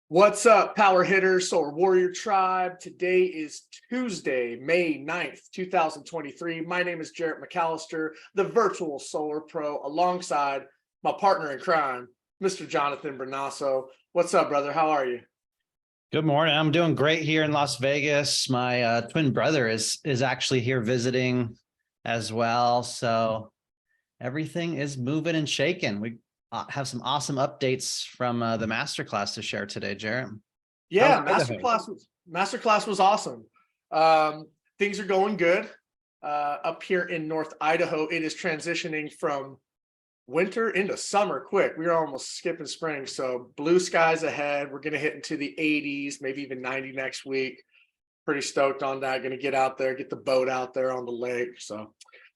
What's up, power hitters or warrior tribe? Today is Tuesday, May 9th, 2023. My name is Jarrett McAllister, the virtual solar pro, alongside my partner in crime, Mr. Jonathan Bernasso. What's up, brother? How are you? Good morning. I'm doing great here in Las Vegas. My twin brother is actually here visiting as well. So everything is moving and shaking. We have some awesome updates from the masterclass to share today, Jarrett. Yeah, masterclass was awesome. Things are going good. Up here in North Idaho, it is transitioning from winter into summer quick. We're almost skipping spring, so blue skies ahead. We're going to hit into the 80s, maybe even 90 next week. Pretty stoked on that. Going to get out there, get the boat out there on the lake. So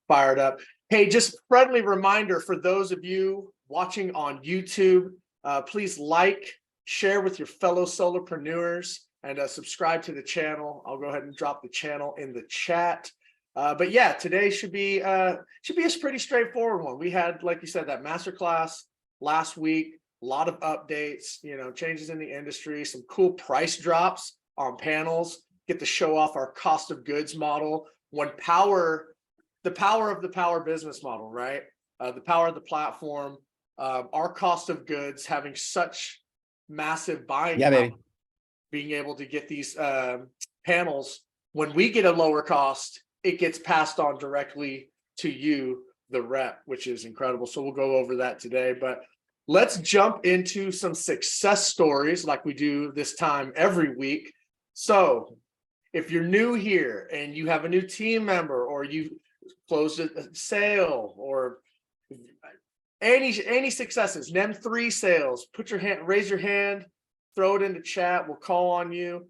fired up. Hey, just friendly reminder for those of you watching on YouTube, please like, share with your fellow solopreneurs, and subscribe to the channel. I'll go ahead and drop the channel in the chat. But yeah, today should be a pretty straightforward one. We had, like you said, that masterclass last week, a lot of updates, changes in the industry, some cool price drops on panels, get to show off our cost of goods model. The power of the Powur business model, right? The power of the platform, our cost of goods having such massive buying power, being able to get these panels when we get a lower cost, it gets passed on directly to you, the rep, which is incredible. So we'll go over that today, but let's jump into some success stories like we do this time every week. So if you're new here and you have a new team member, or you closed a sale, or any successes, name 3 sales, raise your hand, throw it in the chat. We'll call on you.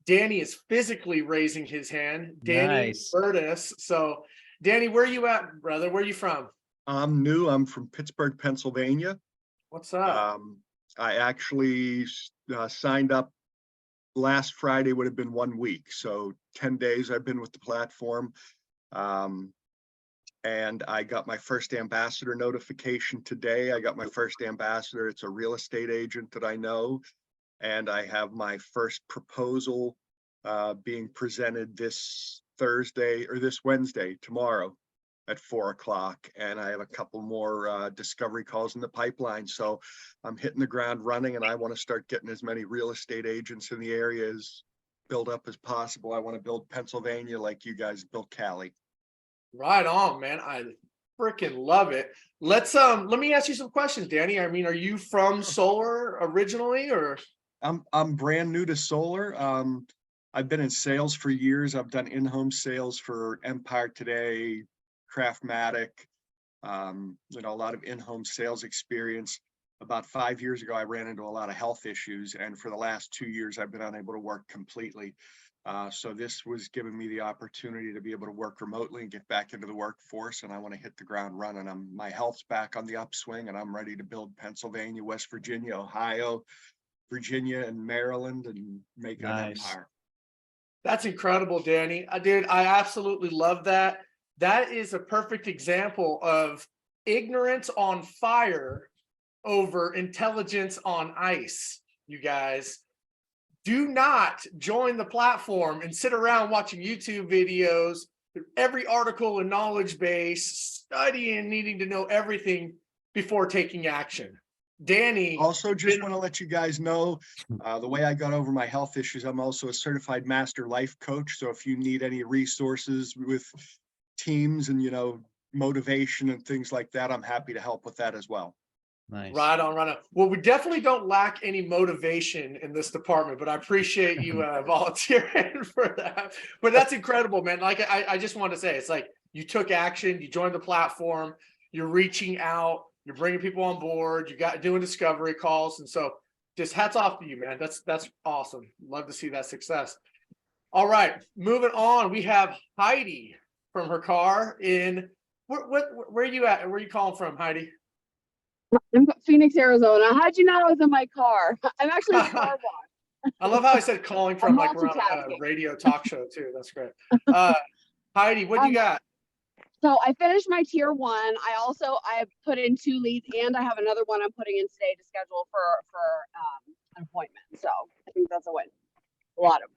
Danny is physically raising his hand. Danny Burtis. So, Danny, where are you at, brother? Where are you from? I'm new. I'm from Pittsburgh, Pennsylvania. What's up? I actually signed up last Friday, would have been 1 week. So 10 days I've been with the platform. And I got my first ambassador notification today. I got my first ambassador. It's a real estate agent that I know. And I have my first proposal being presented this Wednesday, tomorrow at 4 o'clock. And I have a couple more discovery calls in the pipeline. So I'm hitting the ground running, and I want to start getting as many real estate agents in the area as build up as possible. I want to build Pennsylvania like you guys built Cali. Right on, man. I freaking love it. Let me ask you some questions, Danny. I mean, are you from solar originally, or? I'm brand new to solar. I've been in sales for years. I've done in-home sales for Empire Today, Craftmatic, a lot of in-home sales experience. About 5 years ago, I ran into a lot of health issues, and for the last 2 years, I've been unable to work completely. So this was giving me the opportunity to be able to work remotely and get back into the workforce, and I want to hit the ground running. My health's back on the upswing, and I'm ready to build Pennsylvania, West Virginia, Ohio, Virginia, and Maryland, and make an empire. That's incredible, Danny. I absolutely love that. That is a perfect example of ignorance on fire over intelligence on ice. You guys, do not join the platform and sit around watching YouTube videos, every article and knowledge base, studying, needing to know everything before taking action. Danny. Also, just want to let you guys know the way I got over my health issues. I'm also a certified master life coach. So if you need any resources with teams and, motivation and things like that, I'm happy to help with that as well. Nice. Right on. Well, we definitely don't lack any motivation in this department, but I appreciate you volunteering for that. But that's incredible, man. Like I just want to say, it's like you took action, you joined the platform, you're reaching out, you're bringing people on board, you got doing discovery calls, and so just hats off to you, man. That's awesome. Love to see that success. All right, moving on. We have Heidi from her car in where are you at? Where are you calling from, Heidi? I'm Phoenix, Arizona. How'd you know I was in my car? I'm actually a car wash. I love how I said calling from, like we're on a radio talk show too. That's great. Heidi, what do you got? So I finished my tier 1. I put in 2 leads, and I have another one I'm putting in today to schedule for an appointment. So I think that's a win. A lot of.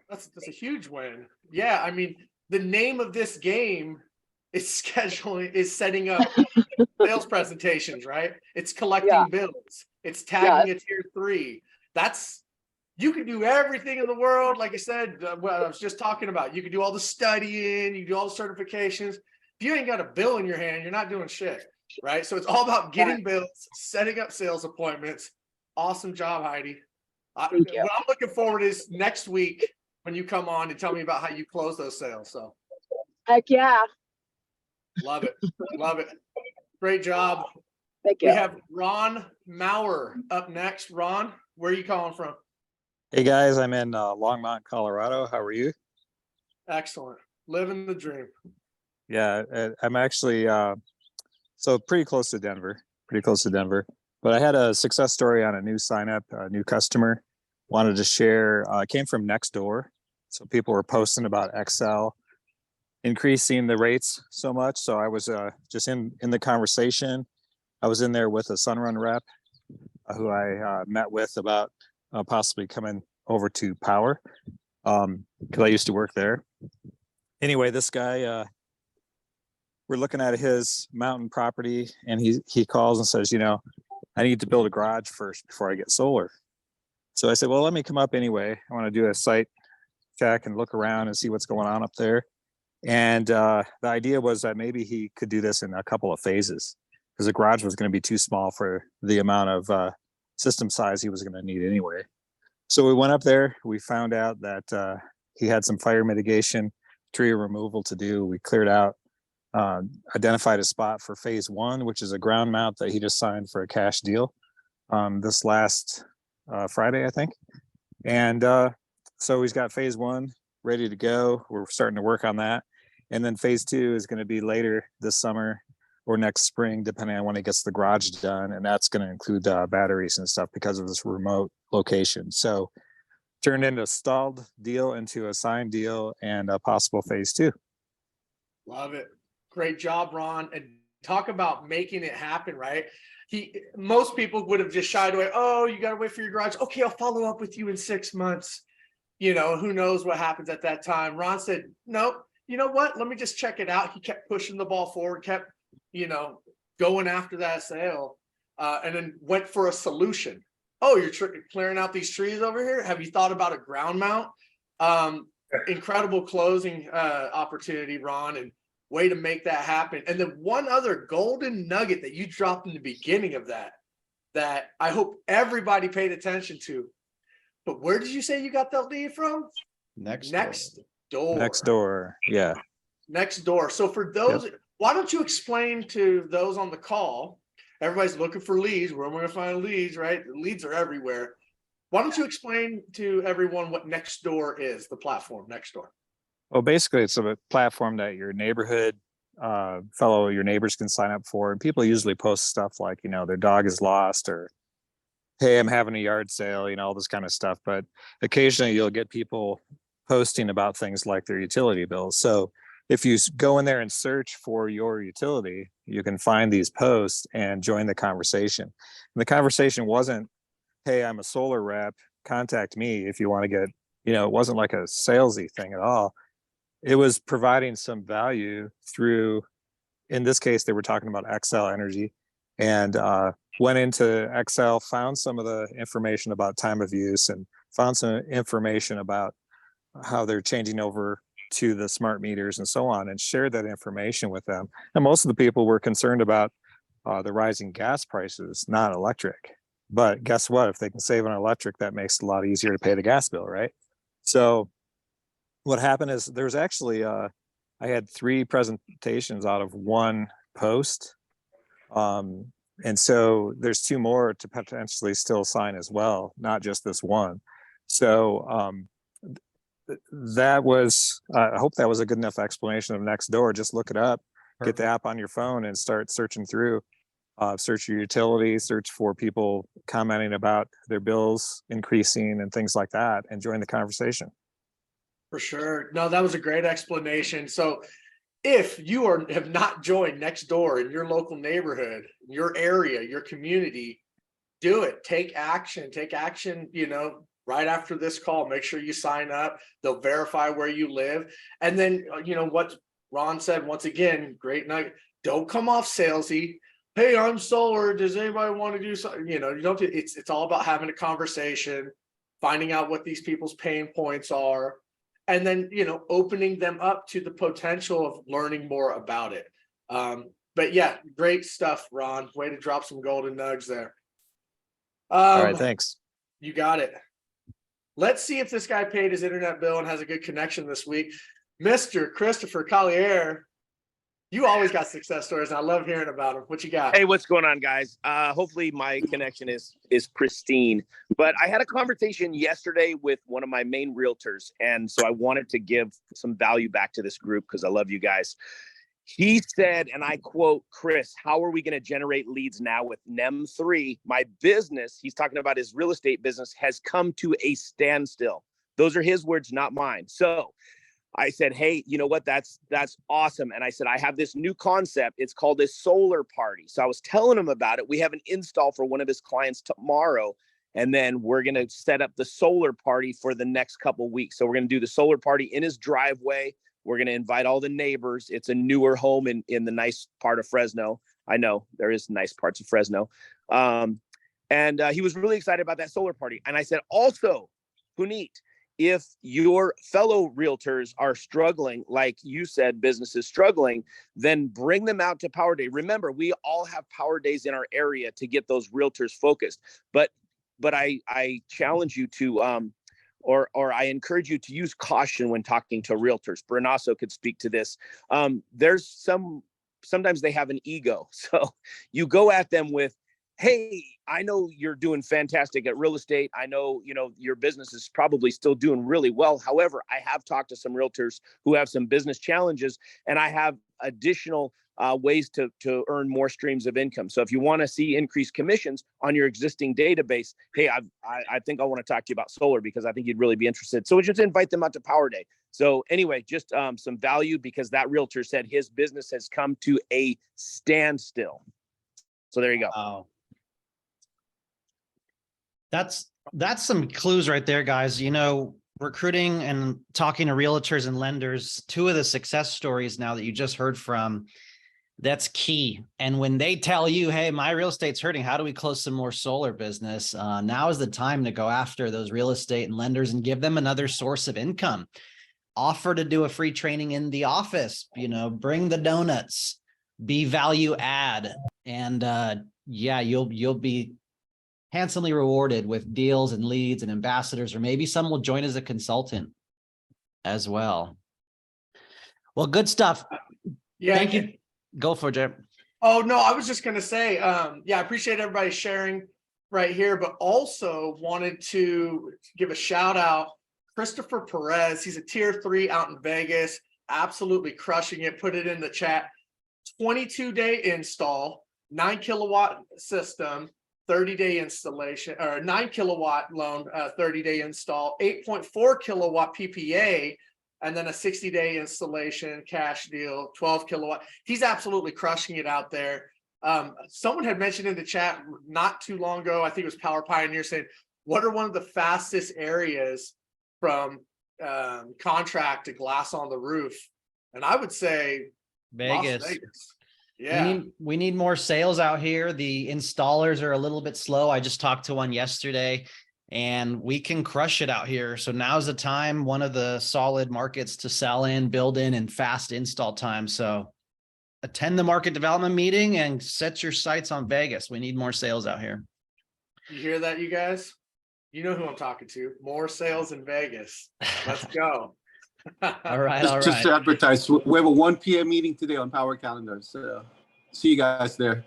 That's a huge win. Yeah, I mean, the name of this game is setting up sales presentations, right? It's collecting bills. It's tagging a tier 3. You can do everything in the world. Like I said, what I was just talking about, you can do all the studying, you can do all the certifications. If you ain't got a bill in your hand, you're not doing shit, right? So it's all about getting bills, setting up sales appointments. Awesome job, Heidi. Thank you. What I'm looking forward is next week when you come on and tell me about how you close those sales. So Heck yeah. love it. Love it. Great job. Thank you. We have Ron Maurer up next. Ron, where are you calling from? Hey guys, I'm in Longmont, Colorado. How are you? Excellent. Living the dream. Yeah, I'm actually so pretty close to Denver. But I had a success story on a new sign up, a new customer. Wanted to share. Came from Nextdoor, so people were posting about Excel increasing the rates so much. So I was just in the conversation. I was in there with a Sunrun rep who I met with about possibly coming over to Powur because I used to work there. Anyway, this guy, we're looking at his mountain property, and he calls and says, I need to build a garage first before I get solar. So I said, well, let me come up anyway. I want to do a site check and look around and see what's going on up there. And the idea was that maybe he could do this in a couple of phases because the garage was going to be too small for the amount of system size he was going to need anyway. So we went up there. We found out that he had some fire mitigation, tree removal to do. We cleared out, identified a spot for phase 1, which is a ground mount that he just signed for a cash deal this last Friday, I think. And so he's got phase 1 ready to go. We're starting to work on that. And then phase 2 is going to be later this summer or next spring, depending on when he gets the garage done. And that's going to include batteries and stuff because of this remote location. So turned into a stalled deal into a signed deal and a possible phase 2. Love it. Great job, Ron. And talk about making it happen, right? Most people would have just shied away. Oh, you got to wait for your garage. Okay, I'll follow up with you in 6 months. Who knows what happens at that time. Ron said, nope, you know what? Let me just check it out. He kept pushing the ball forward, kept, going after that sale, and then went for a solution. Oh, you're clearing out these trees over here? Have you thought about a ground mount? Incredible closing opportunity, Ron, and way to make that happen. And then one other golden nugget that you dropped in the beginning of that I hope everybody paid attention to. But where did you say you got that lead from? Nextdoor. Yeah. Nextdoor. So for those, why don't you explain to those on the call, everybody's looking for leads. Where am I going to find leads, right? The leads are everywhere. Why don't you explain to everyone what Nextdoor is, the platform Nextdoor? Well, basically it's a platform that your neighborhood your neighbors can sign up for. And people usually post stuff like, their dog is lost or, hey, I'm having a yard sale, all this kind of stuff. But occasionally you'll get people posting about things like their utility bills. So if you go in there and search for your utility, you can find these posts and join the conversation. And the conversation wasn't, hey, I'm a solar rep, contact me if you want to get, it wasn't like a salesy thing at all. It was providing some value through, in this case, they were talking about Xcel Energy, and went into Xcel, found some of the information about time of use and found some information about how they're changing over to the smart meters and so on, and shared that information with them. And most of the people were concerned about the rising gas prices, not electric. But guess what? If they can save on electric, that makes it a lot easier to pay the gas bill, right? So what happened is there's actually, I had 3 presentations out of 1 post. And so there's 2 more to potentially still sign as well, not just this one. So that was, I hope that was a good enough explanation of Nextdoor. Just look it up, get the app on your phone and start searching through, search your utility, search for people commenting about their bills increasing and things like that, and join the conversation. For sure. No, that was a great explanation. So if you have not joined Nextdoor in your local neighborhood, your area, your community, do it. Take action, right after this call. Make sure you sign up. They'll verify where you live. And then, what Ron said, once again, great night. Don't come off salesy. Hey, I'm solar. Does anybody want to do something? You don't, it's all about having a conversation, finding out what these people's pain points are, and then, opening them up to the potential of learning more about it. But yeah, great stuff, Ron. Way to drop some golden nugs there. All right, thanks. You got it. Let's see if this guy paid his internet bill and has a good connection this week. Mr. Christopher Collier, you always got success stories, and I love hearing about them. What you got? Hey, what's going on, guys? Hopefully my connection is pristine. But I had a conversation yesterday with one of my main realtors, and so I wanted to give some value back to this group because I love you guys. He said, and I quote, Chris, how are we going to generate leads now with NEM 3? My business, he's talking about his real estate business, has come to a standstill. Those are his words, not mine. So I said, hey, you know what? That's awesome. And I said, I have this new concept. It's called a solar party. So I was telling him about it. We have an install for one of his clients tomorrow. And then we're going to set up the solar party for the next couple of weeks. So we're going to do the solar party in his driveway. We're going to invite all the neighbors. It's a newer home in the nice part of Fresno. I know there is nice parts of Fresno. And he was really excited about that solar party. And I said, also, Puneet, if your fellow realtors are struggling, like you said, business is struggling, then bring them out to Powur Day. Remember, we all have Powur Days in our area to get those realtors focused. But I challenge you to, or I encourage you to use caution when talking to realtors. Bernasso could speak to this. There's sometimes they have an ego. So you go at them with, hey, I know you're doing fantastic at real estate. I know, your business is probably still doing really well. However, I have talked to some realtors who have some business challenges, and I have additional ways to earn more streams of income. So if you want to see increased commissions on your existing database, hey, I think I want to talk to you about solar because I think you'd really be interested. So we just invite them out to Powur Day. So anyway, just some value because that realtor said his business has come to a standstill. So there you go. Wow. That's some clues right there, guys. Recruiting and talking to realtors and lenders, two of the success stories now that you just heard from, that's key. And when they tell you, hey, my real estate's hurting, how do we close some more solar business? Now is the time to go after those real estate and lenders and give them another source of income. Offer to do a free training in the office, bring the donuts, be value add. And you'll be handsomely rewarded with deals and leads and ambassadors, or maybe some will join as a consultant as well. Well, good stuff. Yeah. Thank you. Go for it, Jared. Oh, no, I was just going to say, I appreciate everybody sharing right here, but also wanted to give a shout out. Christopher Perez, he's a tier 3 out in Vegas, absolutely crushing it. Put it in the chat. 22-day install, 9 kilowatt system, 30-day installation, or 9 kilowatt loan, 30-day install, 8.4 kilowatt PPA, and then a 60-day installation cash deal, 12 kilowatt. He's absolutely crushing it out there. Someone had mentioned in the chat not too long ago, I think it was Power Pioneer, saying, what are one of the fastest areas from contract to glass on the roof? And I would say Vegas. Las Vegas. Yeah. We need more sales out here. The installers are a little bit slow. I just talked to one yesterday, and we can crush it out here. So now's the time, one of the solid markets to sell in, build in, and fast install time. So attend the market development meeting and set your sights on Vegas. We need more sales out here. You hear that, you guys? You know who I'm talking to. More sales in Vegas. Let's go. All right. Just to advertise, we have a 1 p.m. meeting today on Powur Calendar. So see you guys there.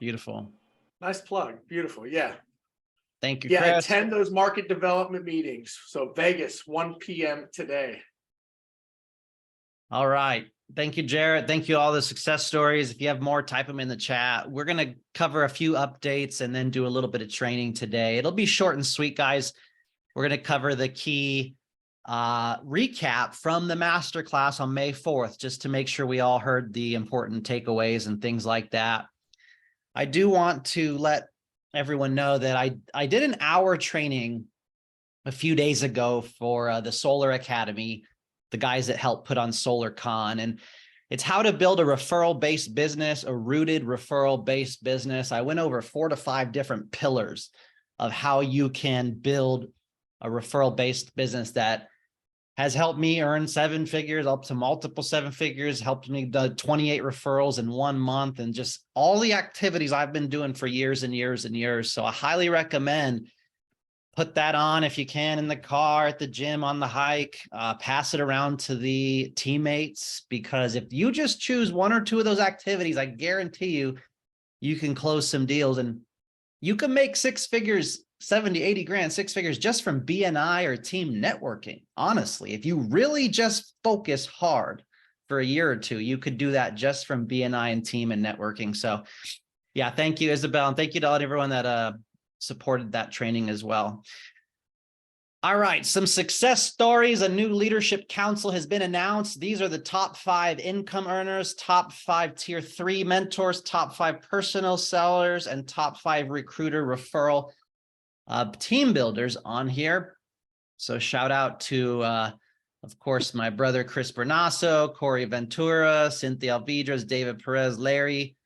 Beautiful. Nice plug. Beautiful. Yeah. Thank you, Yeah. Chris. Attend those market development meetings. So Vegas, 1 p.m. today. All right. Thank you, Jarrett. Thank you all the success stories. If you have more, type them in the chat. We're going to cover a few updates and then do a little bit of training today. It'll be short and sweet, guys. We're going to cover the key recap from the masterclass on May 4th, just to make sure we all heard the important takeaways and things like that. I do want to let everyone know that I did an hour training a few days ago for the Solar Academy, the guys that helped put on SolarCon, and it's how to build a referral-based business, a rooted referral-based business. I went over 4 to 5 different pillars of how you can build a referral-based business that has helped me earn 7 figures, up to multiple 7 figures, helped me do 28 referrals in 1 month, and just all the activities I've been doing for years and years and years. So I highly recommend put that on if you can in the car, at the gym, on the hike, pass it around to the teammates, because if you just choose 1 or 2 of those activities, I guarantee you, you can close some deals and you can make 6 figures, 70, 80 grand, 6 figures just from BNI or team networking. Honestly, if you really just focus hard for a year or 2, you could do that just from BNI and team and networking. So yeah, thank you, Isabel. And thank you to everyone that supported that training as well. All right, some success stories. A new leadership council has been announced. These are the top 5 income earners, top 5 tier 3 mentors, top 5 personal sellers, and top 5 recruiter referral team builders on here. So shout out to, of course, my brother, Chris Bernasso, Corey Ventura, Cynthia Alvidres, David Perez, Larry,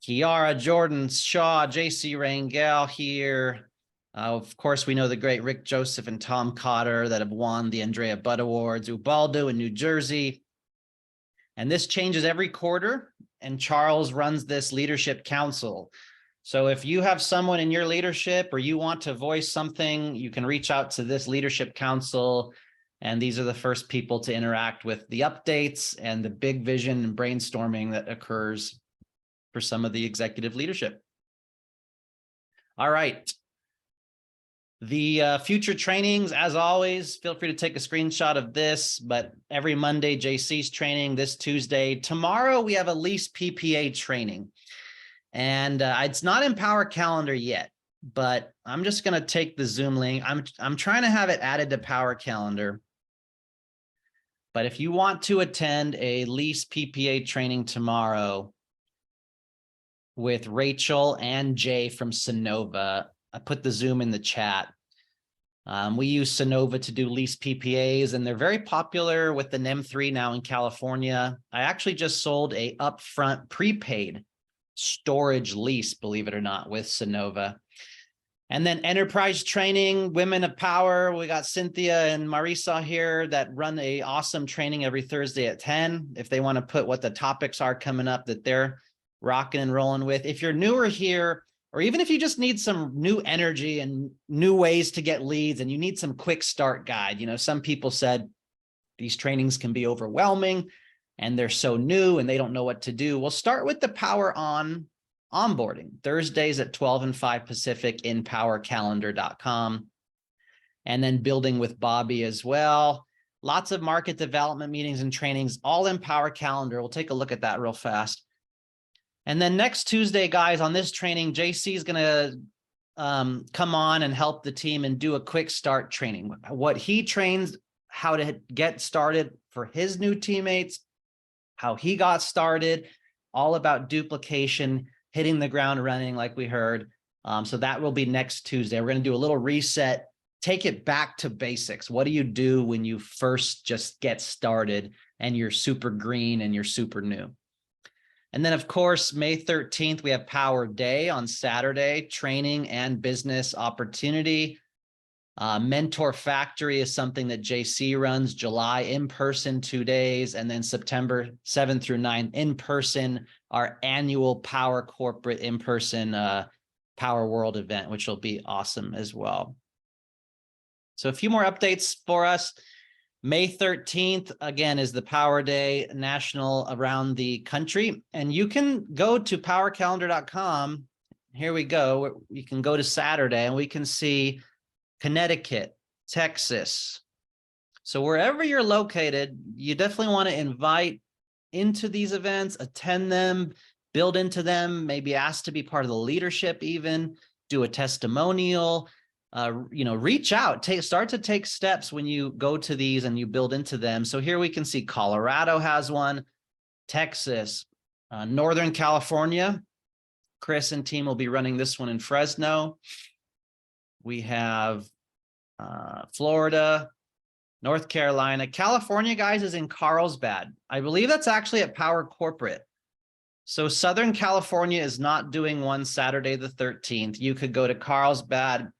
Kiara, Jordan, Shaw, JC Rangel here. Of course, we know the great Rick Joseph and Tom Cotter that have won the Andrea Budd Awards, Ubaldo in New Jersey. And this changes every quarter, and Charles runs this leadership council. So if you have someone in your leadership or you want to voice something, you can reach out to this leadership council. And these are the first people to interact with the updates and the big vision and brainstorming that occurs for some of the executive leadership. All right. The future trainings, as always, feel free to take a screenshot of this, but every Monday, JC's training, this Tuesday. Tomorrow, we have a lease PPA training. And it's not in Power Calendar yet, but I'm just going to take the Zoom link. I'm trying to have it added to Power Calendar. But if you want to attend a lease PPA training tomorrow with Rachel and Jay from Sonova, I put the Zoom in the chat. We use Sonova to do lease PPAs, and they're very popular with the NEM3 now in California. I actually just sold a upfront prepaid storage lease, believe it or not, with Sonova. And then enterprise training, Women of Power. We got Cynthia and Marisa here that run a awesome training every Thursday at 10. If they want to put what the topics are coming up that they're rocking and rolling with. If you're newer here, or even if you just need some new energy and new ways to get leads and you need some quick start guide, you know, some people said these trainings can be overwhelming and they're so new and they don't know what to do. Well, start with the Power On onboarding, Thursdays at 12 and 5 Pacific in powercalendar.com. And then building with Bobby as well. Lots of market development meetings and trainings, all in Power Calendar. We'll take a look at that real fast. And then next Tuesday, guys, on this training, JC is going to come on and help the team and do a quick start training. What he trains, how to get started for his new teammates, how he got started, all about duplication, hitting the ground running like we heard. So that will be next Tuesday. We're going to do a little reset, take it back to basics. What do you do when you first just get started and you're super green and you're super new? And then, of course, May 13th, we have Power Day on Saturday, training and business opportunity. Mentor Factory is something that JC runs, July in person 2 days, and then September 7th through 9th in person, our annual Power Corporate in person Power World event, which will be awesome as well. So a few more updates for us. May 13th, again, is the Power Day national around the country. And you can go to powercalendar.com. Here we go. You can go to Saturday and we can see Connecticut, Texas. So wherever you're located, you definitely want to invite into these events, attend them, build into them, maybe ask to be part of the leadership even, do a testimonial. Reach out, start to take steps when you go to these and you build into them. So here we can see Colorado has one, Texas, Northern California, Chris and team will be running this one in Fresno. We have Florida, North Carolina, California, guys, is in Carlsbad. I believe that's actually at Powur Corporate. So Southern California is not doing one Saturday the 13th. You could go to Carlsbad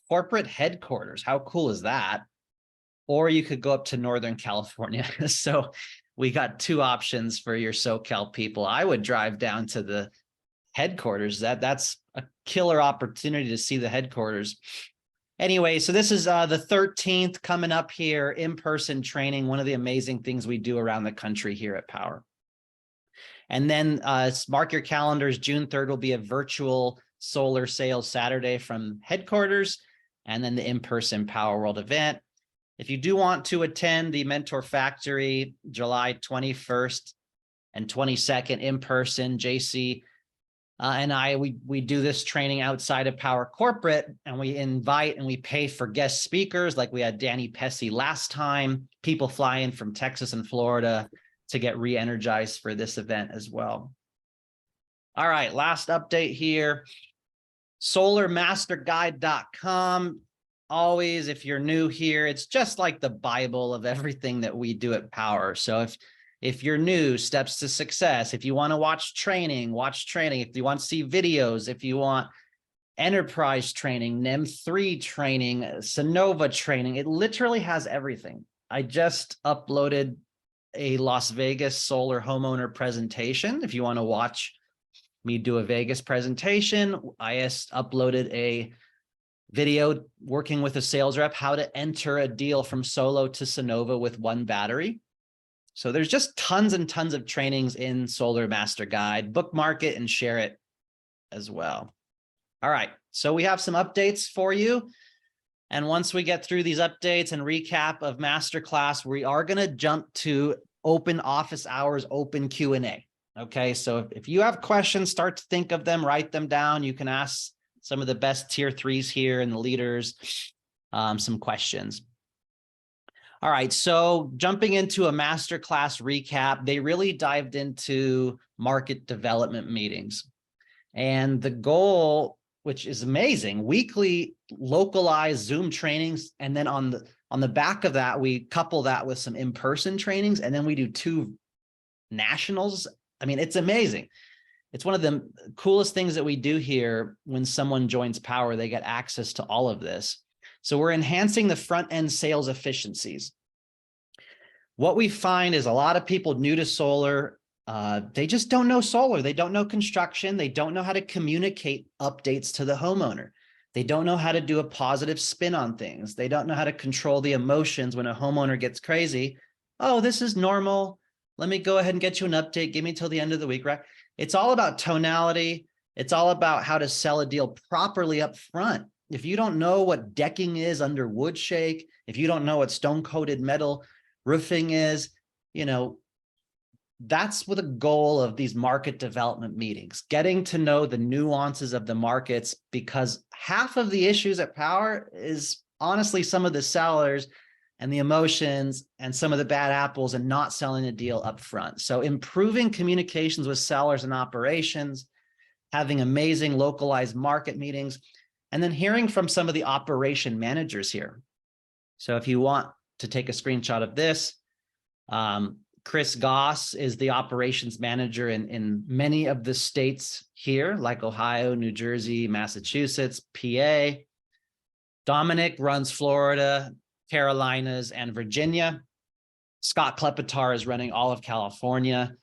corporate headquarters. How cool is that? Or you could go up to Northern California. So we got two options for your SoCal people. I would drive down to the headquarters. That's a killer opportunity to see the headquarters. Anyway, so this is the 13th coming up here, in-person training, one of the amazing things we do around the country here at Powur. And then mark your calendars, June 3rd will be a virtual solar sales Saturday from headquarters, and then the in-person Powur World event. If you do want to attend the Mentor Factory, July 21st and 22nd in person, JC and we do this training outside of Powur Corporate, and we invite and we pay for guest speakers like we had Danny Pesci last time, people fly in from Texas and Florida to get re-energized for this event as well. All right, last update here, solarmasterguide.com. Always, if you're new here, it's just like the Bible of everything that we do at Powur. So if you're new, steps to success, if you want to watch training, watch training. If you want to see videos, if you want enterprise training, NEM3 training, Sonova training, it literally has everything. I just uploaded a Las Vegas solar homeowner presentation. If you want to watch me do a Vegas presentation, I just uploaded a video working with a sales rep, how to enter a deal from solo to Sonova with one battery. So there's just tons and tons of trainings in Solar Master Guide. Bookmark it and share it as well. All right, so we have some updates for you. And once we get through these updates and recap of Masterclass, we are going to jump to open office hours, open Q&A. Okay, so if you have questions, start to think of them, write them down. You can ask some of the best tier 3s here and the leaders some questions. All right, so jumping into a Masterclass recap, they really dived into market development meetings. And the goal, which is amazing, weekly localized Zoom trainings. And then on the back of that, we couple that with some in-person trainings, and then we do 2 nationals. I mean, it's amazing. It's one of the coolest things that we do here. When someone joins Powur, they get access to all of this. So we're enhancing the front end sales efficiencies. What we find is a lot of people new to solar, they just don't know solar. They don't know construction. They don't know how to communicate updates to the homeowner. They don't know how to do a positive spin on things. They don't know how to control the emotions when a homeowner gets crazy. Oh, this is normal. Let me go ahead and get you an update. Give me till the end of the week, right? It's all about tonality. It's all about how to sell a deal properly up front. If you don't know what decking is under wood shake, if you don't know what stone-coated metal roofing is, you know, that's what the goal of these market development meetings, getting to know the nuances of the markets, because half of the issues at Powur is honestly some of the sellers and the emotions and some of the bad apples and not selling a deal up front. So improving communications with sellers and operations, having amazing localized market meetings, and then hearing from some of the operation managers here. So if you want to take a screenshot of this, Chris Goss is the operations manager in many of the states here, like Ohio, New Jersey, Massachusetts, PA. Dominic runs Florida, Carolinas, and Virginia. Scott Klepetar is running all of California.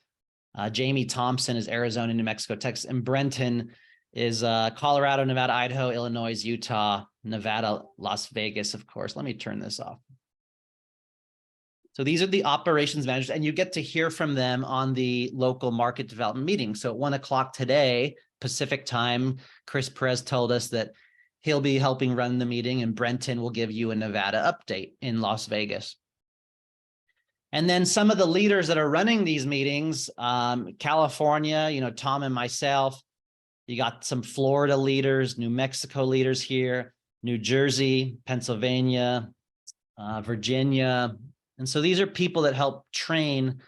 Jamie Thompson is Arizona, New Mexico, Texas, and Brenton is Colorado, Nevada, Idaho, Illinois, Utah, Nevada, Las Vegas, of course. Let me turn this off. So these are the operations managers, and you get to hear from them on the local market development meeting. So at 1 o'clock today, Pacific time, Chris Perez told us that he'll be helping run the meeting, and Brenton will give you a Nevada update in Las Vegas. And then some of the leaders that are running these meetings, California, you know, Tom and myself, you got some Florida leaders, New Mexico leaders here, New Jersey, Pennsylvania, Virginia. And so these are people that help train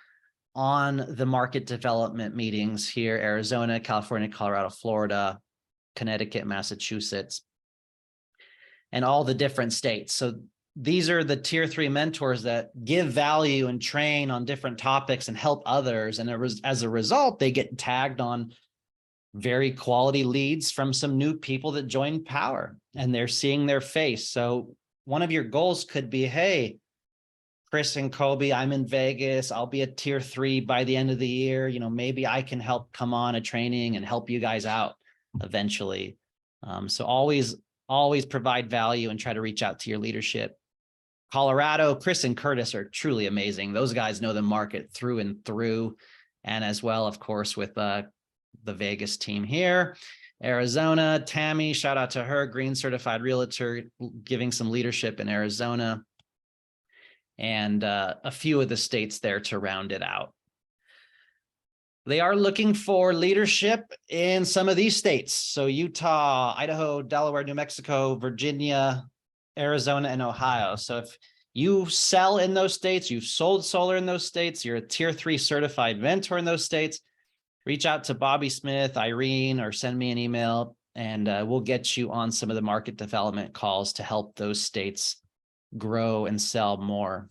on the market development meetings here, Arizona, California, Colorado, Florida, Connecticut, Massachusetts, and all the different states. So these are the tier 3 mentors that give value and train on different topics and help others. And as a result, they get tagged on very quality leads from some new people that joined Powur, and they're seeing their face. So one of your goals could be, hey, Chris and Kobe, I'm in Vegas. I'll be a tier 3 by the end of the year. You know, maybe I can help come on a training and help you guys out eventually. So always provide value and try to reach out to your leadership. Colorado, Chris and Curtis are truly amazing. Those guys know the market through and through. And as well, of course, with the Vegas team here. Arizona, Tammy, shout out to her, green certified realtor, giving some leadership in Arizona. And a few of the states there to round it out. They are looking for leadership in some of these states. So Utah, Idaho, Delaware, New Mexico, Virginia, Arizona, and Ohio. So if you sell in those states, you've sold solar in those states, you're a tier 3 certified mentor in those states, reach out to Bobby Smith, Irene, or send me an email, and we'll get you on some of the market development calls to help those states grow and sell more.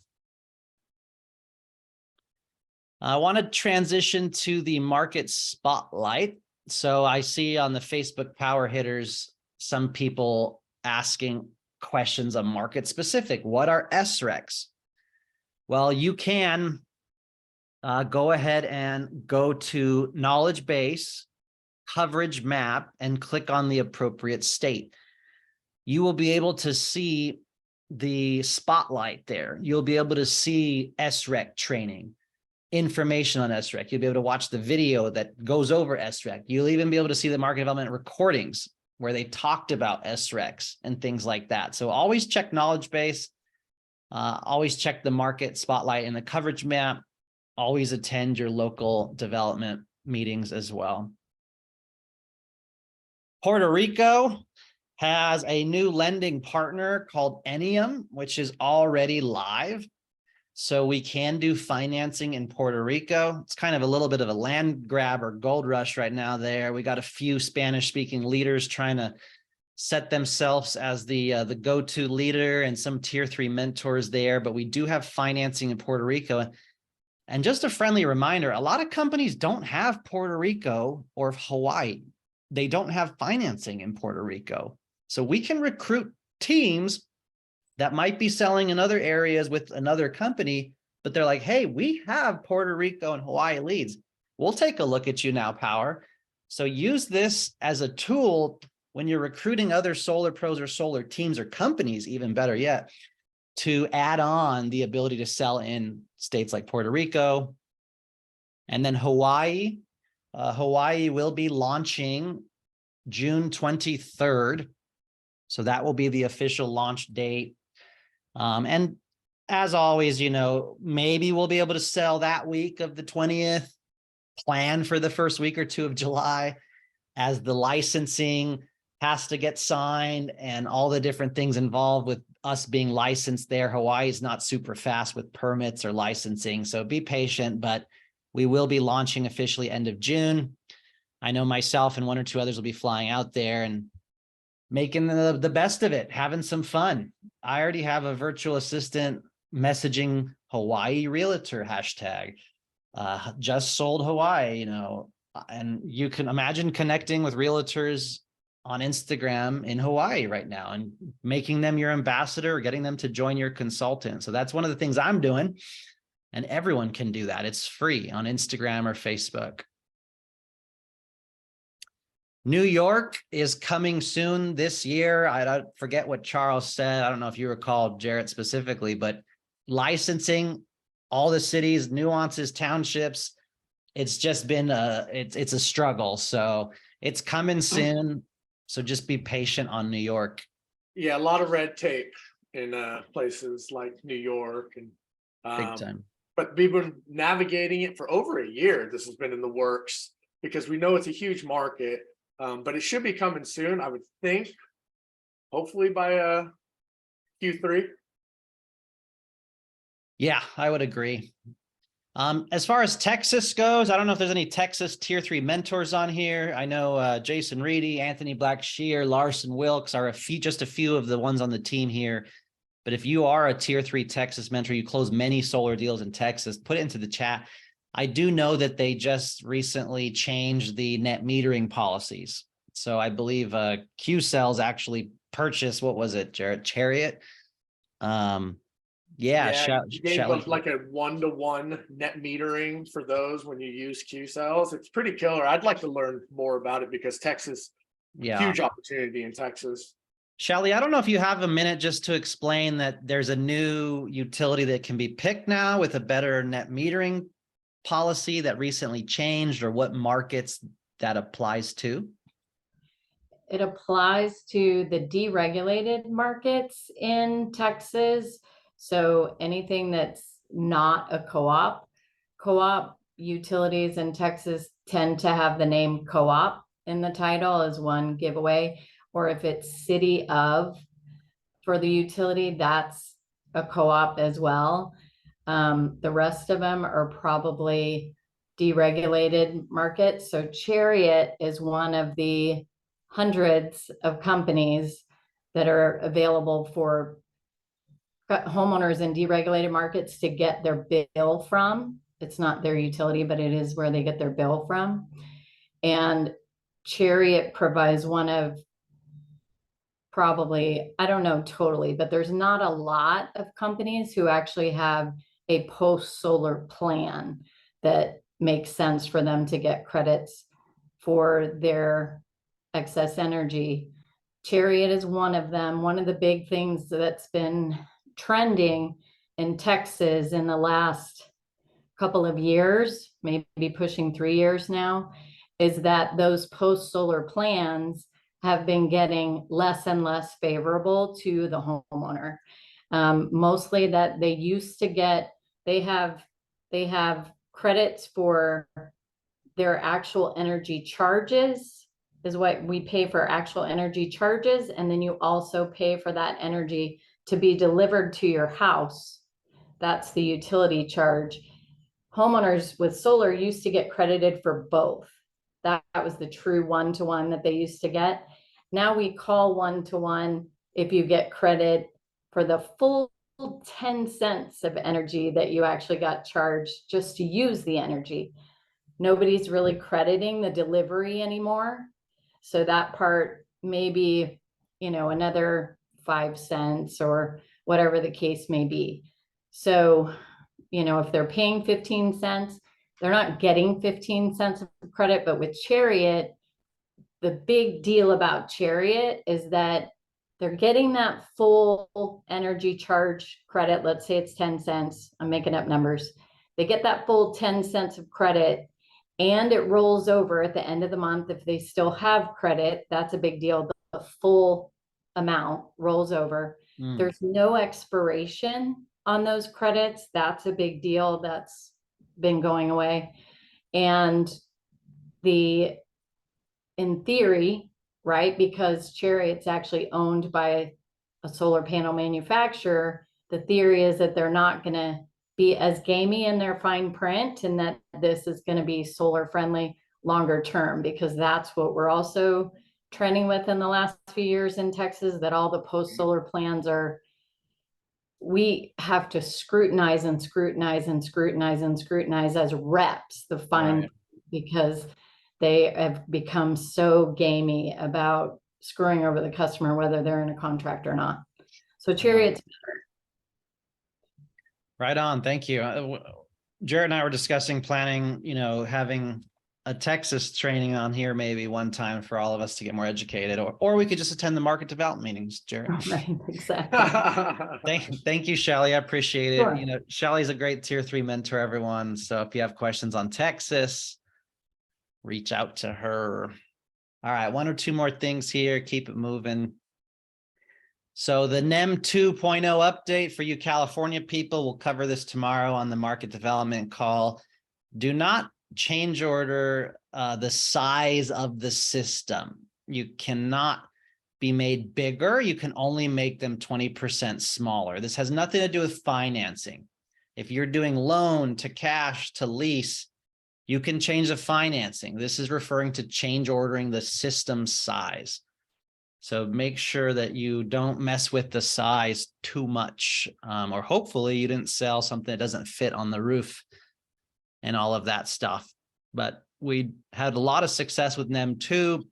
I want to transition to the market spotlight. So I see on the Facebook Power Hitters, some people asking questions on market specific. What are SRECs? Well, you can go ahead and go to knowledge base, coverage map, and click on the appropriate state. You will be able to see the spotlight there. You'll be able to see SREC training, information on SREC. You'll be able to watch the video that goes over SREC. You'll even be able to see the market development recordings where they talked about SRECs and things like that. So always check knowledge base, always check the market spotlight and the coverage map, always attend your local development meetings as well. Puerto Rico has a new lending partner called Enium, which is already live. So we can do financing in Puerto Rico. It's kind of a little bit of a land grab or gold rush right now there. We got a few Spanish-speaking leaders trying to set themselves as the go-to leader and some tier 3 mentors there, but we do have financing in Puerto Rico. And just a friendly reminder, a lot of companies don't have Puerto Rico or Hawaii. They don't have financing in Puerto Rico. So we can recruit teams that might be selling in other areas with another company, but they're like, hey, we have Puerto Rico and Hawaii leads. We'll take a look at you now, Powur. So use this as a tool when you're recruiting other solar pros or solar teams or companies, even better yet, to add on the ability to sell in states like Puerto Rico. And then Hawaii. Hawaii will be launching June 23rd. So that will be the official launch date. And as always, you know, maybe we'll be able to sell that week of the 20th, plan for the first week or two of July, as the licensing has to get signed and all the different things involved with us being licensed there. Hawaii is not super fast with permits or licensing, so be patient, but we will be launching officially end of June. I know myself and one or two others will be flying out there and making the best of it, having some fun. I already have a virtual assistant messaging Hawaii realtor hashtag, just sold Hawaii, you know, and you can imagine connecting with realtors on Instagram in Hawaii right now and making them your ambassador or getting them to join your consultant. So that's one of the things I'm doing, and everyone can do that. It's free on Instagram or Facebook. New York is coming soon this year. I forget what Charles said. I don't know if you recall, Jarrett, specifically, but licensing all the cities, nuances, townships, it's just been it's a struggle. So it's coming soon. So just be patient on New York. Yeah, a lot of red tape in places like New York, and Big time. but we've been navigating it for over a year. This has been in the works because we know it's a huge market. But it should be coming soon, I would think, hopefully by Q3. Yeah, I would agree. As far as Texas goes, I don't know if there's any Texas tier 3 mentors on here. I know Jason Reedy, Anthony Blackshear, Larson Wilkes are just a few of the ones on the team here. But if you are a tier 3 Texas mentor, you close many solar deals in Texas, put it into the chat. I do know that they just recently changed the net metering policies. So I believe Q Cells actually purchased, what was it, Jarrett? Chariot? You gave them like a 1-to-1 net metering for those when you use Q cells. It's pretty killer. I'd like to learn more about it because Texas, huge opportunity in Texas. Shelly, I don't know if you have a minute just to explain that there's a new utility that can be picked now with a better net metering policy that recently changed, or what markets that applies to. It applies to the deregulated markets in Texas. So anything that's not a co-op utilities in Texas tend to have the name co-op in the title as one giveaway. Or if it's city of for the utility, that's a co-op as well. The rest of them are probably deregulated markets. So Chariot is one of the hundreds of companies that are available for homeowners in deregulated markets to get their bill from. It's not their utility, but it is where they get their bill from. And Chariot provides one of probably, I don't know totally, but there's not a lot of companies who actually have a post-solar plan that makes sense for them to get credits for their excess energy. Chariot is one of them. One of the big things that's been trending in Texas in the last couple of years, maybe pushing 3 years now, is that those post-solar plans have been getting less and less favorable to the homeowner. Mostly that they used to get, they have credits for their actual energy charges, is what we pay for, actual energy charges. And then you also pay for that energy to be delivered to your house. That's the utility charge. Homeowners with solar used to get credited for both. That was the true 1-to-1 that they used to get. Now we call 1-to-1 if you get credit for the full 10 cents of energy that you actually got charged just to use the energy. Nobody's really crediting the delivery anymore. So that part maybe, another 5 cents or whatever the case may be. So, if they're paying 15 cents, they're not getting 15 cents of credit. But with Chariot, the big deal about Chariot is that they're getting that full energy charge credit. Let's say it's 10 cents. I'm making up numbers. They get that full 10 cents of credit, and it rolls over at the end of the month. If they still have credit, that's a big deal. The full amount rolls over. There's no expiration on those credits. That's a big deal. That's been going away. And in theory, right, because Chariot's actually owned by a solar panel manufacturer, the theory is that they're not going to be as gamey in their fine print, and that this is going to be solar friendly longer term, because that's what we're also trending with in the last few years in Texas, that all the post solar plans are, we have to scrutinize and scrutinize and scrutinize and scrutinize as reps the fine, right, because they have become so gamey about screwing over the customer, whether they're in a contract or not. So Chariot's better. Right on. Thank you. Jarrett and I were discussing planning, having a Texas training on here maybe one time for all of us to get more educated, or we could just attend the market development meetings, Jarrett. Right, exactly. Thank you, Shelly. I appreciate it. Sure. Shelly's a great tier 3 mentor, everyone. So if you have questions on Texas, reach out to her. All right, 1 or 2 more things here. Keep it moving. So the NEM 2.0 update for you California people, we'll cover this tomorrow on the market development call. Do not change order the size of the system. You cannot be made bigger. You can only make them 20% smaller. This has nothing to do with financing. If you're doing loan to cash to lease, you can change the financing. This is referring to change ordering the system size. So make sure that you don't mess with the size too much, or hopefully you didn't sell something that doesn't fit on the roof and all of that stuff. But we had a lot of success with them too.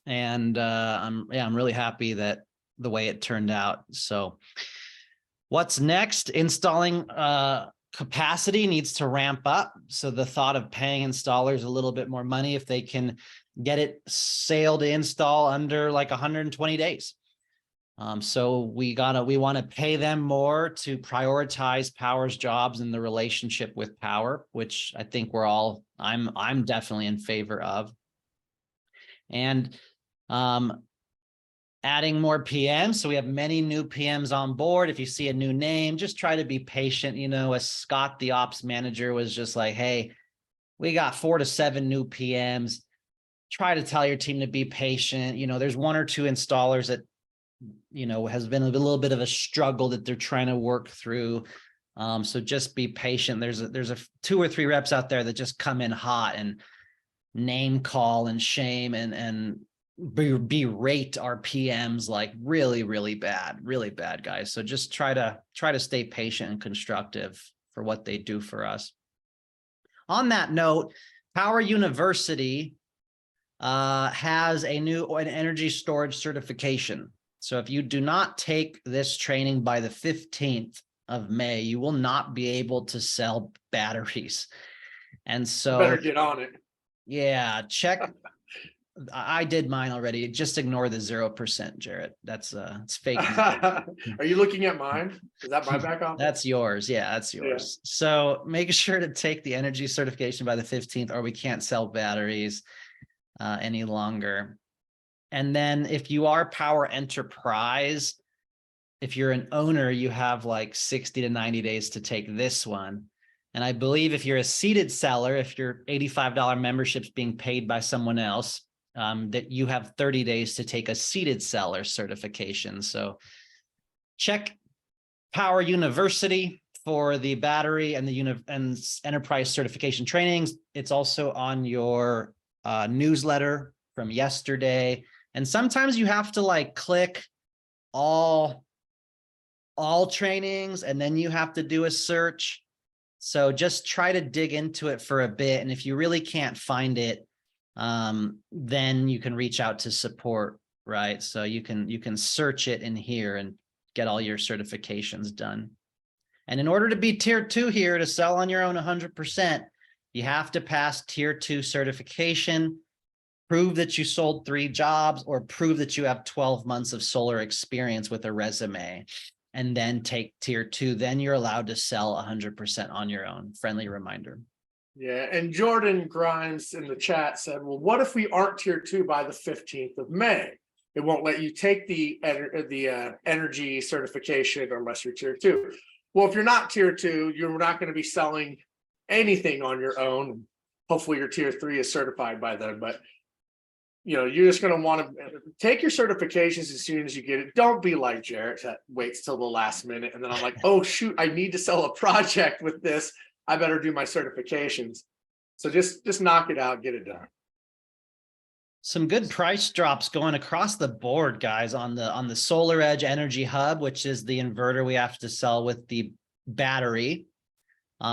And I'm really happy that the way it turned out. So what's next? Installing capacity needs to ramp up. So the thought of paying installers a little bit more money if they can get it sale to install under like 120 days. So we want to pay them more to prioritize Powur's jobs and the relationship with Powur, which I think I'm definitely in favor of. And adding more PMs. So we have many new PMs on board. If you see a new name, just try to be patient. You know, as Scott, the ops manager, was just like, hey, we got 4 to 7 new PMs. Try to tell your team to be patient. You know, there's 1 or 2 installers that, you know, has been a little bit of a struggle that they're trying to work through. So just be patient. There's a 2 or 3 reps out there that just come in hot and name call and shame and berate our PMs like really bad guys. So just try to stay patient and constructive for what they do for us. On that note, Powur University has an energy storage certification. So if you do not take this training by the 15th of May, you will not be able to sell batteries. And so Better get on it. Yeah, check. I did mine already. Just ignore the 0%, Jarrett. That's it's fake. Are you looking at mine? Is that my back office? That's yours. Yeah, that's yours. Yeah. So make sure to take the energy certification by the 15th, or we can't sell batteries any longer. And then if you are Powur Enterprise, if you're an owner, you have like 60 to 90 days to take this one. And I believe if you're a seated seller, if your $85 membership's being paid by someone else, that you have 30 days to take a seated seller certification. So check Powur University for the battery and the enterprise certification trainings. It's also on your newsletter from yesterday. And sometimes you have to like click all trainings, and then you have to do a search. So just try to dig into it for a bit. And if you really can't find it, then you can reach out to support, right? So you can search it in here and get all your certifications done. And in order to be tier 2 here, to sell on your own 100%, you have to pass tier 2 certification, prove that you sold 3 jobs, or prove that you have 12 months of solar experience with a resume, and then take tier 2. Then you're allowed to sell 100% on your own. Friendly reminder. Yeah, and Jordan Grimes in the chat said, well, what if we aren't tier 2 by the 15th of May? It won't let you take the energy certification unless you're tier 2. Well, if you're not tier 2, you're not going to be selling anything on your own. Hopefully your tier 3 is certified by then, but you know, you're just going to want to take your certifications as soon as you get it. Don't be like Jarrett that waits till the last minute. And then I'm like, oh, shoot, I need to sell a project with this. I better do my certifications. So just knock it out, get it done. Some good price drops going across the board, guys, on the Solar Edge Energy Hub, which is the inverter we have to sell with the battery.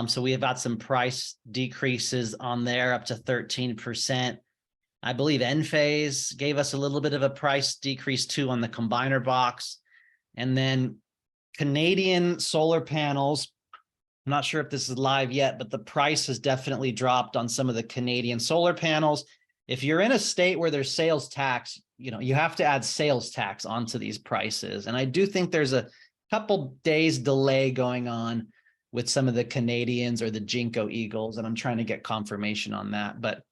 So we have got some price decreases on there up to 13%. I believe Enphase gave us a little bit of a price decrease too on the combiner box. And then Canadian solar panels, I'm not sure if this is live yet, but the price has definitely dropped on some of the Canadian solar panels. If you're in a state where there's sales tax, you know, you have to add sales tax onto these prices. And I do think there's a couple days delay going on with some of the Canadians or the Jinko Eagles, and I'm trying to get confirmation on that. But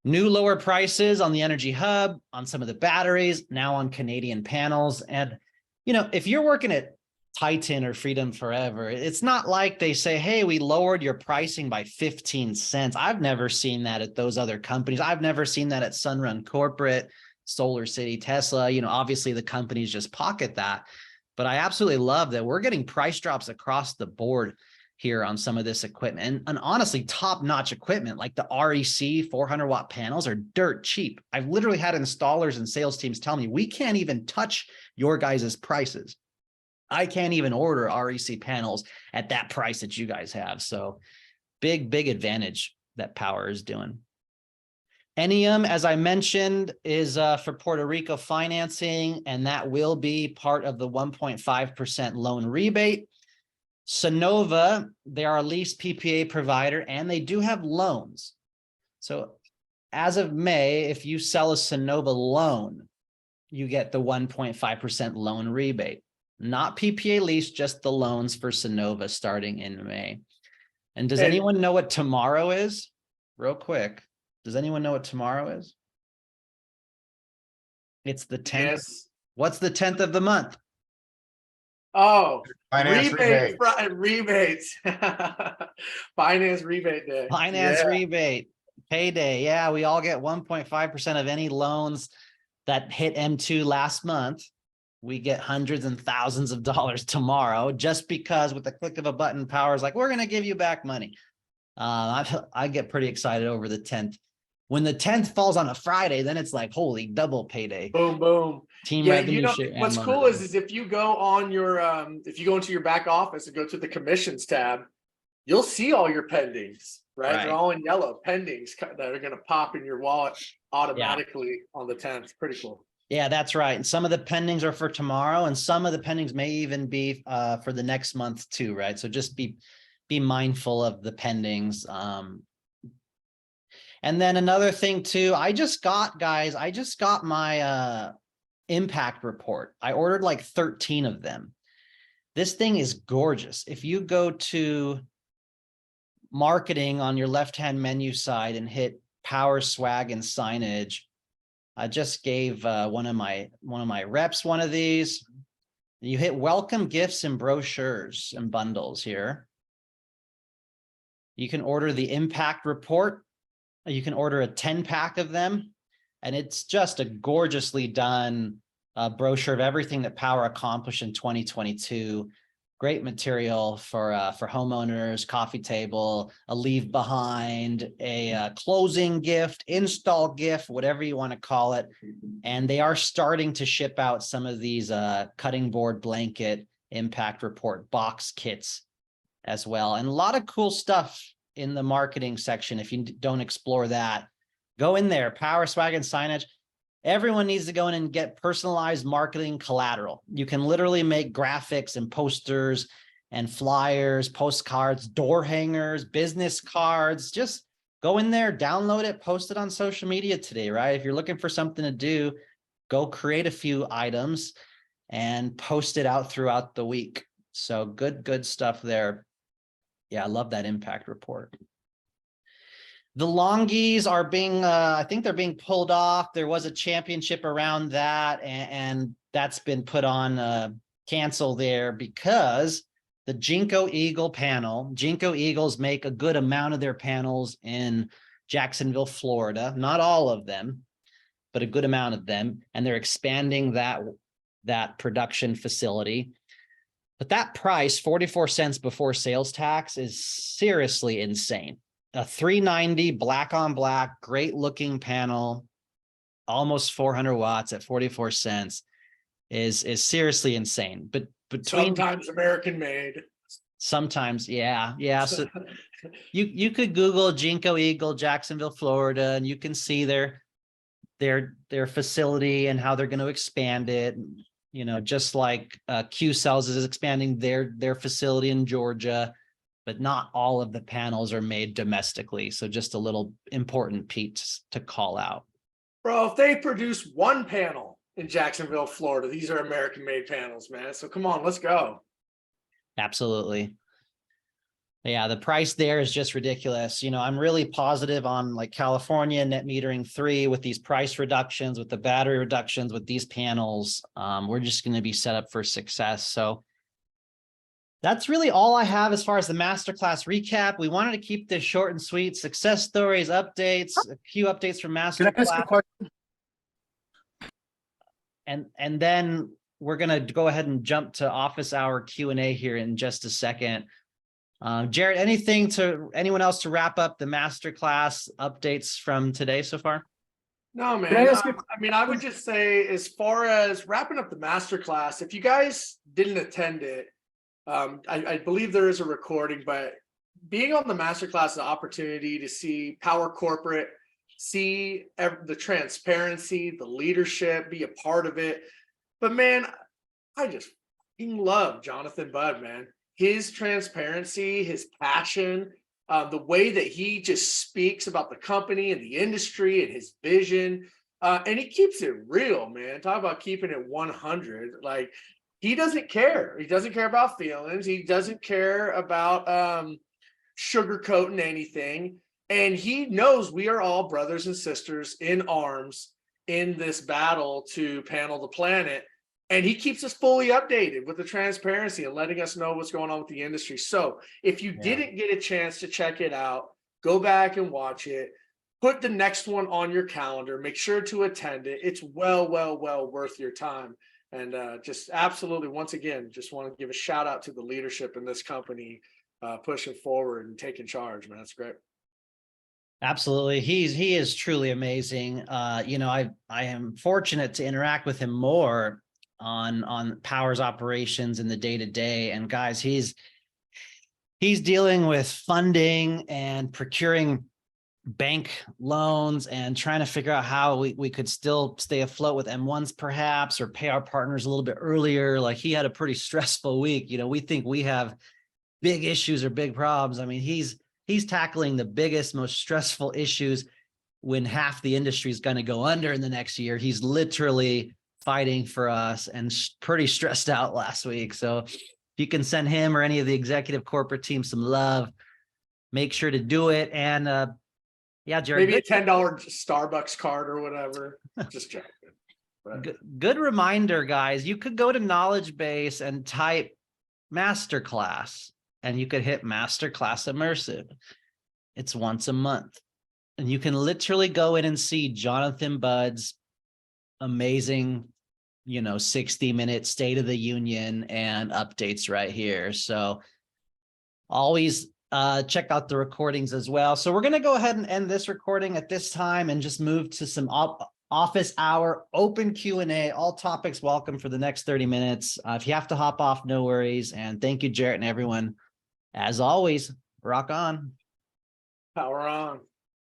new lower prices on the Energy Hub, on some of the batteries, now on Canadian panels. And, you know, if you're working at Titan or Freedom Forever, it's not like they say, hey, we lowered your pricing by 15 cents. I've never seen that at those other companies. I've never seen that at Sunrun Corporate, Solar City, Tesla. You know, obviously the companies just pocket that. But I absolutely love that we're getting price drops across the board here on some of this equipment, and honestly, top-notch equipment like the REC 400-watt panels are dirt cheap. I've literally had installers and sales teams tell me, we can't even touch your guys' prices. I can't even order REC panels at that price that you guys have. So big advantage that Powur is doing. Enium, as I mentioned, is for Puerto Rico financing, and that will be part of the 1.5% loan rebate. Sonova, they are a lease PPA provider, and they do have loans. So as of May, if you sell a Sonova loan, you get the 1.5% loan rebate. Not PPA lease, just the loans for Sonova starting in May. And does anyone know what tomorrow is? Real quick. Does anyone know what tomorrow is? It's the 10th. Yes. What's the 10th of the month? Oh, Finance rebate. Rebates. Finance rebate day. Finance Yeah. rebate, payday. Yeah, we all get 1.5% of any loans that hit M2 last month. We get hundreds and thousands of dollars tomorrow, just because with the click of a button, Powur's like, we're going to give you back money. I get pretty excited over the 10th. When the 10th falls on a Friday, then it's like, holy, double payday. Boom, boom. Team Yeah, revenue you know share and what's loan cool revenue. is if you go on your if you go into your back office and go to the commissions tab, you'll see all your pendings, right? Right. They're all in yellow pendings that are going to pop in your wallet automatically on the 10th. Pretty cool. Yeah, that's right. And some of the pendings are for tomorrow, and some of the pendings may even be for the next month too, right? So just be mindful of the pendings. And then another thing too, I just got my impact report. I ordered like 13 of them. This thing is gorgeous. If you go to marketing on your left-hand menu side and hit Powur, swag, and signage, I just gave one of my reps one of these. You hit welcome gifts and brochures and bundles here. You can order the impact report. You can order a 10-pack of them, and it's just a gorgeously done brochure of everything that Powur accomplished in 2022. Great material for homeowners, coffee table, a leave behind, a closing gift, install gift, whatever you want to call it. And they are starting to ship out some of these cutting board blanket impact report box kits as well. And a lot of cool stuff in the marketing section. If you don't explore that, go in there. Powur, swag, and signage. Everyone needs to go in and get personalized marketing collateral. You can literally make graphics and posters and flyers, postcards, door hangers, business cards. Just go in there, download it, post it on social media today, right? If you're looking for something to do, go create a few items and post it out throughout the week. So good stuff there. Yeah, I love that impact report. The longies are being, I think they're being pulled off. There was a championship around that, and that's been put on cancel there because the Jinko Eagle panel, Jinko Eagles make a good amount of their panels in Jacksonville, Florida. Not all of them, but a good amount of them. And they're expanding that production facility. But that price, 44 cents before sales tax, is seriously insane. A 390 black on black, great looking panel, almost 400 watts at 44 cents is seriously insane. But between Sometimes American made. Sometimes, yeah. So you could Google Jinko Eagle, Jacksonville, Florida, and you can see their facility and how they're going to expand it. You know, just like Q Cells is expanding their facility in Georgia, but not all of the panels are made domestically. So just a little important piece to call out. Bro, if they produce one panel in Jacksonville, Florida, these are American made panels, man. So come on, let's go. Absolutely. Yeah, the price there is just ridiculous. You know, I'm really positive on like California net metering 3 with these price reductions, with the battery reductions, with these panels. We're just going to be set up for success. So that's really all I have as far as the masterclass recap. We wanted to keep this short and sweet. Success stories, updates, a few updates from Can I ask a masterclass. question? And then we're going to go ahead and jump to office hour Q&A here in just a second. Jarrett, anyone else to wrap up the masterclass updates from today so far? No, man. I ask I mean, I would just say, as far as wrapping up the masterclass, if you guys didn't attend it, I believe there is a recording, but being on the masterclass is an opportunity to see Powur Corporate, see the transparency, the leadership, be a part of it. But man, I just fucking love Jonathan Budd, man. His transparency, his passion, the way that he just speaks about the company and the industry and his vision. And he keeps it real, man. Talk about keeping it 100. Like, he doesn't care. He doesn't care about feelings. He doesn't care about sugarcoating anything. And he knows we are all brothers and sisters in arms in this battle to panel the planet. And he keeps us fully updated with the transparency and letting us know what's going on with the industry. So if you didn't get a chance to check it out, go back and watch it. Put the next one on your calendar. Make sure to attend it. It's well worth your time. And just absolutely, once again, just want to give a shout out to the leadership in this company, pushing forward and taking charge, man. That's great. Absolutely. He is truly amazing. You know, I am fortunate to interact with him more on Powur's operations in the day-to-day. And guys, he's dealing with funding and procuring bank loans and trying to figure out how we could still stay afloat with M1s perhaps, or pay our partners a little bit earlier. Like, he had a pretty stressful week. You know, we think we have big issues or big problems. I mean, he's tackling the biggest, most stressful issues when half the industry is going to go under in the next year. He's literally fighting for us and pretty stressed out last week. So if you can send him or any of the executive corporate team some love, make sure to do it. And yeah, Jared, Maybe a $10 Starbucks card or whatever. Just joking. But good reminder, guys. You could go to Knowledge Base and type Masterclass, and you could hit Masterclass Immersive. It's once a month. And you can literally go in and see Jonathan Budd's amazing, 60-minute State of the Union and updates right here. So always check out the recordings as well. So we're going to go ahead and end this recording at this time and just move to some office hour open Q&A. All topics welcome for the next 30 minutes. If you have to hop off, no worries. And thank you, Jarrett, and everyone. As always, rock on. Power on.